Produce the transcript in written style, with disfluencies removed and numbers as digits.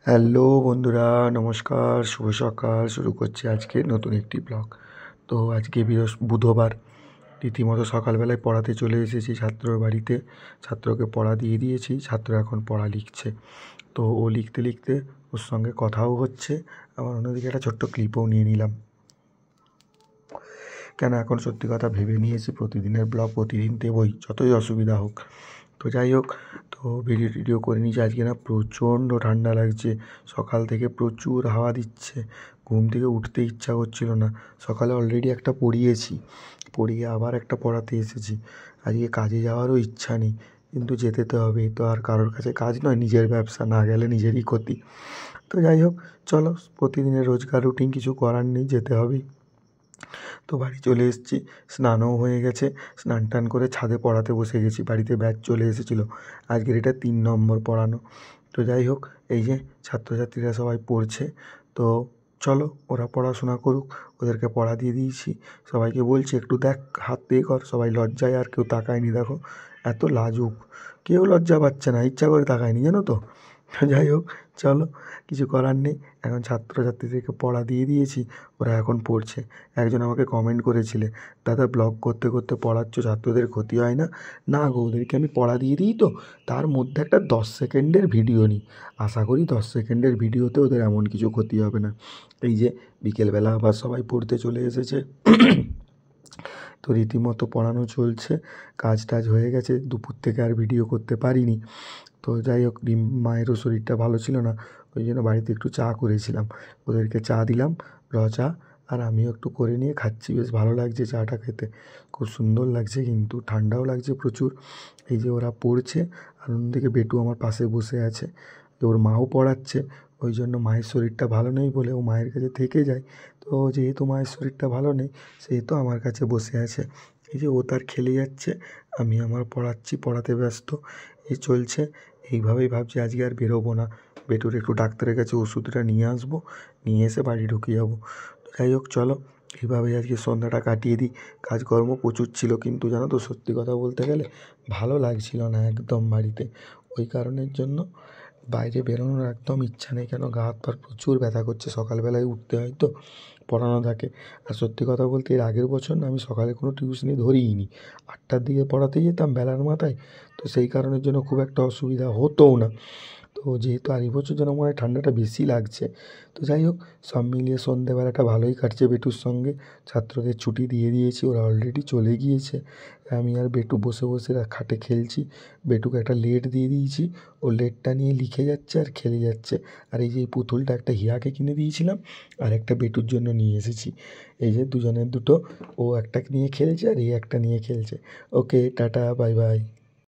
Hello বন্ধুরা, নমস্কার, শুভ সকাল। শুরু করছি আজকে নতুন একটি ব্লগ। তো আজকে বুধবার, রীতিমতো সকালবেলায় পড়াতে চলে এসেছি ছাত্রর বাড়িতে। ছাত্রকে পড়া দিয়ে দিয়েছি, ছাত্র এখন পড়া লিখছে। তো ও লিখতে লিখতে ওর সঙ্গে কথাও হচ্ছে, আবার অন্যদিকে একটা ছোট্ট ক্লিপও নিয়ে নিলাম। কেন এখন সত্যি কথা ভেবে নিয়েছি প্রতিদিনের ব্লগ প্রতিদিন দেবই, যতই অসুবিধা হোক। তো যাই হোক, তো ভিডিও করে নিয়েছি। আজকে না প্রচণ্ড ঠান্ডা লাগছে, সকাল থেকে প্রচুর হাওয়া দিচ্ছে, ঘুম থেকে উঠতে ইচ্ছা করছিল না। সকালে অলরেডি একটা পড়িয়ে আবার একটা পড়াতে এসেছি। আজকে কাজে যাওয়ারও ইচ্ছা নেই, কিন্তু যেতে তো হবে। তো আর কারোর কাছে কাজ নয়, নিজের ব্যবসা, না গেলে নিজেরই ক্ষতি। তো যাই হোক, চলো, প্রতিদিনের রোজকার রুটিন, কিছু করার নেই, যেতে হবেই। তো বাড়ি চলে এসেছি, স্নানও হয়ে গেছে। স্নান টান করে ছাদে পড়াতে বসে গেছি। বাড়িতে ব্যাচ চলে এসেছিলো, আজকের এটা 3 নম্বর পড়ানো। তো যাই হোক, এই যে ছাত্রছাত্রীরা সবাই পড়ছে। তো চলো, ওরা পড়াশোনা করুক, ওদেরকে পড়া দিয়ে দিয়েছি। সবাইকে বলছি একটু দেখ, হাত দিয়ে কর। সবাই লজ্জায় আর কেউ তাকায়নি, দেখো এত লাজুক, কেউ লজ্জা পাচ্ছে না, ইচ্ছা করে তাকায়নি, জানো তো। যাই হোক, চলো, কিছু করার নেই। এখন ছাত্রছাত্রীদেরকে পড়া দিয়ে দিয়েছি, ওরা এখন পড়ছে। একজন আমাকে কমেন্ট করেছিলে, দাদা ব্লগ করতে করতে পড়াচ্ছ, ছাত্রদের ক্ষতি হয় না? না গো, ওদেরকে আমি পড়া দিয়ে দিই, তো তার মধ্যে একটা 10 সেকেন্ডের ভিডিও নিই। আশা করি 10 সেকেন্ডের ভিডিওতে ওদের এমন কিছু ক্ষতি হবে না। এই যে বিকেলবেলা আবার সবাই পড়তে চলে এসেছে। তো রীতিমতো পড়ানো চলছে, কাজ টাজ হয়ে গেছে। দুপুর থেকে আর ভিডিও করতে পারিনি। তো যাই হোক, মায়েরও শরীরটা ভালো ছিল না, ওই জন্য বাড়িতে একটু চা করেছিলাম। ওদেরকে চা দিলাম, চা। আর আমিও একটু করে নিয়ে খাচ্ছি, বেশ ভালো লাগছে চাটা খেতে, খুব সুন্দর লাগছে, কিন্তু ঠান্ডাও লাগছে প্রচুর। এই যে ওরা পড়ছে, আর অন্যদিকে বেটু আমার পাশে বসে আছে। তো ওর মাও পড়াচ্ছে, ওই জন্য মায়ের শরীরটা ভালো নেই বলে ও মায়ের কাছে থেকে যায়। তো যেহেতু মায়ের শরীরটা ভালো নেই, সেহেতু আমার কাছে বসে আছে। এই যে ও তার খেলে যাচ্ছে, আমি আমার পড়াচ্ছি, পড়াতে ব্যস্ত, এই চলছে। এইভাবেই ভাবছি আজকে আর বেরোবো না, বেটুর একটু ডাক্তারের কাছে ওষুধটা নিয়ে আসবো, নিয়ে এসে বাড়ি ঢুকে যাবো। তো যাই হোক, চলো, এইভাবেই আজকে সন্ধ্যাটা কাটিয়ে দিই। কাজকর্ম প্রচুর ছিল, কিন্তু জানো তো সত্যি কথা বলতে গেলে ভালো লাগছিল না একদম বাড়িতে। ওই কারণের জন্য বাইরে বেরোনোর একদম ইচ্ছা নেই। কেন, গা হাত পা প্রচুর ব্যথা করছে, সকালবেলায় উঠতে হয় তো, পড়ানো থাকে। আর সত্যি কথা বলতে এর আগের বছর না আমি সকালে কোনো টিউশনি ধরিই নি, 8টার দিকে পড়াতে যেতাম বেলার মাথায়। তো সেই কারণের জন্য খুব একটা অসুবিধা হতোও না। তো যেহেতু আর এই বছর যেন মনে হয় ঠান্ডাটা বেশি লাগছে। তো যাই হোক, সব মিলিয়ে সন্ধেবেলাটা ভালোই কাটছে বেটুর সঙ্গে। ছাত্রদের ছুটি দিয়ে দিয়েছি, ওরা অলরেডি চলে গিয়েছে। আমি আর বেটু বসে বসে খাটে খেলছি। বেটুকে একটা লেড দিয়ে দিয়েছি, ও লেডটা নিয়ে লিখে যাচ্ছে আর খেলে যাচ্ছে। আর এই যে এই পুতুলটা একটা হিয়াকে কিনে দিয়েছিলাম, আর একটা বেটুর জন্য নিয়ে এসেছি। এই যে দুজনের দুটো, ও একটা নিয়ে খেলছে আর এই একটা নিয়ে খেলছে। ওকে, টাটা, বাই বাই।